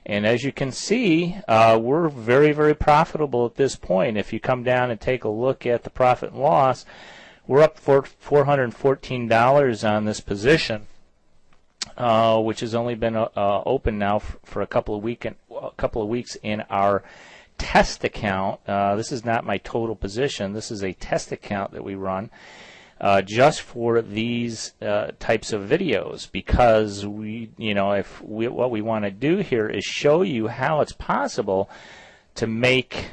And as you can see, we're very, very profitable at this point. If you come down and take a look at the profit and loss, we're up for $414 on this position, which has only been open now for a couple of weeks in our test account. This is not my total position. This is a test account that we run just for these types of videos, because what we want to do here is show you how it's possible to make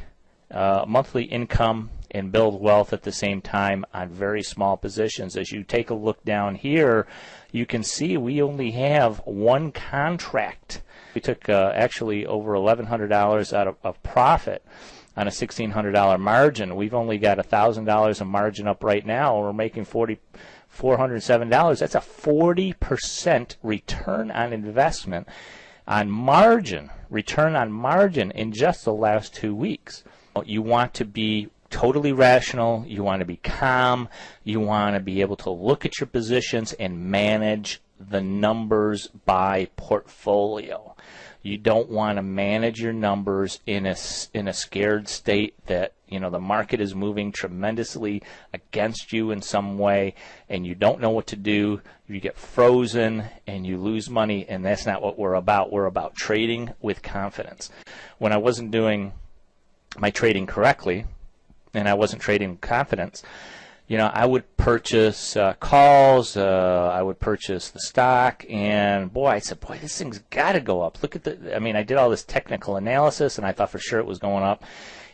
monthly income and build wealth at the same time on very small positions. As you take a look down here, you can see we only have one contract. We took actually over $1,100 out of profit on a $1,600 margin. We've only got $1,000 of margin up right now. We're making $407. That's a 40% return on investment on margin, return on margin in just the last 2 weeks. You want to be totally rational. You want to be calm. You want to be able to look at your positions and manage the numbers by portfolio. You don't want to manage your numbers in a scared state that the market is moving tremendously against you in some way, and you don't know what to do. You get frozen and you lose money, and that's not what we're about. We're about trading with confidence. When I wasn't doing my trading correctly, and I wasn't trading with confidence, I would purchase calls, I would purchase the stock, and I said, this thing's got to go up. Look at I did all this technical analysis, and I thought for sure it was going up,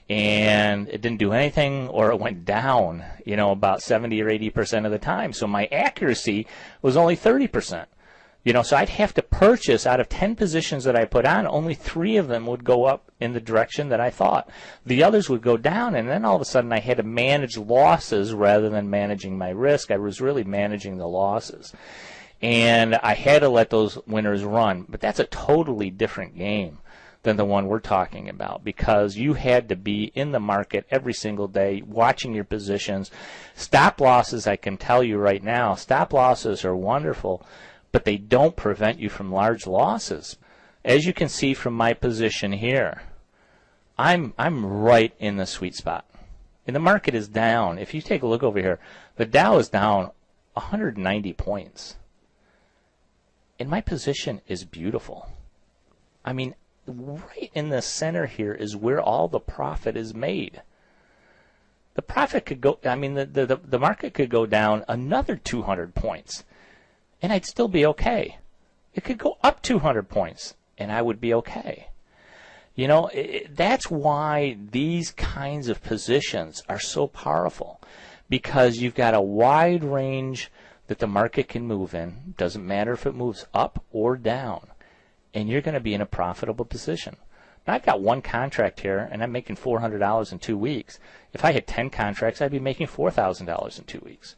and it didn't do anything, or it went down, about 70 or 80% of the time. So my accuracy was only 30%. So I'd have to purchase, out of 10 positions that I put on, only 3 of them would go up in the direction that I thought. The others would go down, and then all of a sudden I had to manage losses rather than managing my risk. I was really managing the losses. And I had to let those winners run. But that's a totally different game than the one we're talking about, because you had to be in the market every single day, watching your positions. Stop losses, I can tell you right now, stop losses are wonderful, but they don't prevent you from large losses. As you can see from my position here, I'm right in the sweet spot. And the market is down. If you take a look over here, the Dow is down 190 points. And my position is beautiful. Right in the center here is where all the profit is made. The profit could go, the market could go down another 200 points. And I'd still be okay. It could go up 200 points, and I would be okay. That's why these kinds of positions are so powerful, because you've got a wide range that the market can move in. Doesn't matter if it moves up or down, and you're going to be in a profitable position. Now, I've got one contract here, and I'm making $400 in 2 weeks. If I had 10 contracts, I'd be making $4,000 in 2 weeks.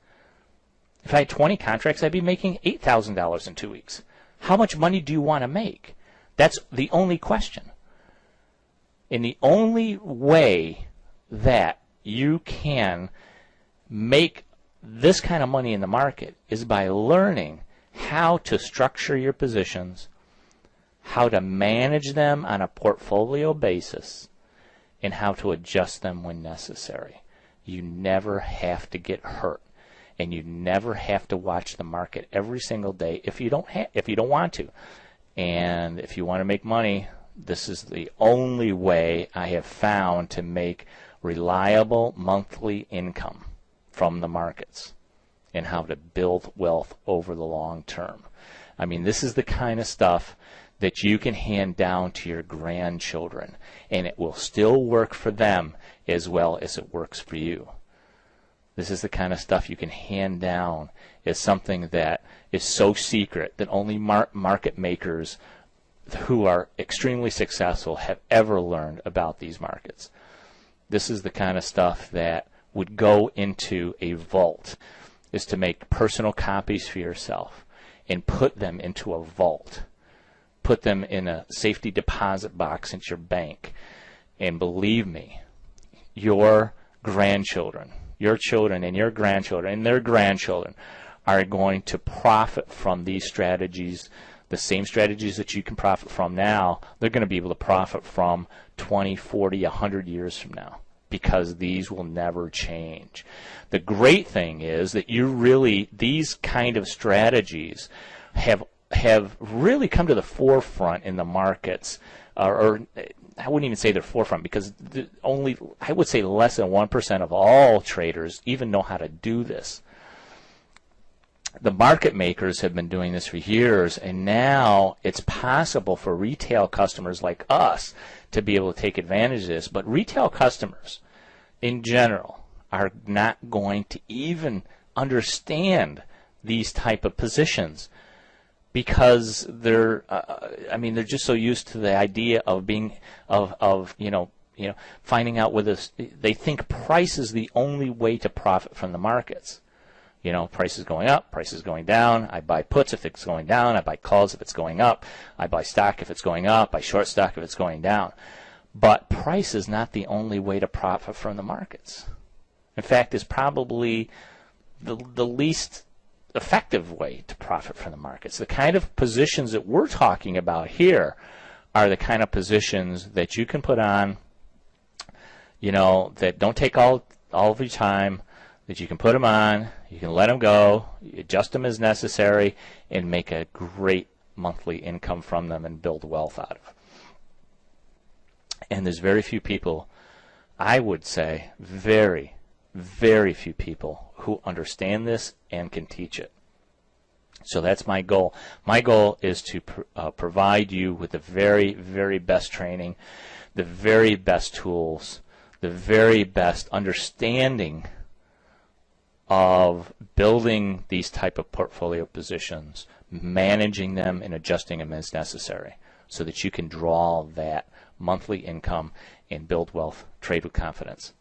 If I had 20 contracts, I'd be making $8,000 in 2 weeks. How much money do you want to make? That's the only question. And the only way that you can make this kind of money in the market is by learning how to structure your positions, how to manage them on a portfolio basis, and how to adjust them when necessary. You never have to get hurt. And you never have to watch the market every single day if you don't want to. And if you want to make money, this is the only way I have found to make reliable monthly income from the markets, and how to build wealth over the long term. This is the kind of stuff that you can hand down to your grandchildren, and it will still work for them as well as it works for you. This is the kind of stuff you can hand down as something that is so secret that only market makers who are extremely successful have ever learned about these markets. This is the kind of stuff that would go into a vault, is to make personal copies for yourself and put them into a vault. Put them in a safety deposit box at your bank. And believe me, your grandchildren, your children and your grandchildren and their grandchildren are going to profit from these strategies The same strategies that you can profit from now, they're going to be able to profit from 20, 40, 100 years from now, because these will never change. The great thing is that these kind of strategies have really come to the forefront in the markets, or I wouldn't even say they're forefront, because I would say less than 1% of all traders even know how to do this. The market makers have been doing this for years, and now it's possible for retail customers like us to be able to take advantage of this. But retail customers in general are not going to even understand these type of positions, because they're just so used to the idea of finding out whether they think price is the only way to profit from the markets. Price is going up, price is going down. I buy puts if it's going down. I buy calls if it's going up. I buy stock if it's going up. I short stock if it's going down. But price is not the only way to profit from the markets. In fact, it's probably the least effective way to profit from the markets. The kind of positions that we're talking about here are the kind of positions that you can put on, that don't take all of your time, that you can put them on, you can let them go, you adjust them as necessary, and make a great monthly income from them and build wealth out of. And there's very few people, I would say very, very few people who understand this and can teach it. So that's my goal. My goal is to provide you with the very, very best training, the very best tools, the very best understanding of building these type of portfolio positions, managing them and adjusting them as necessary, so that you can draw that monthly income and build wealth, trade with confidence.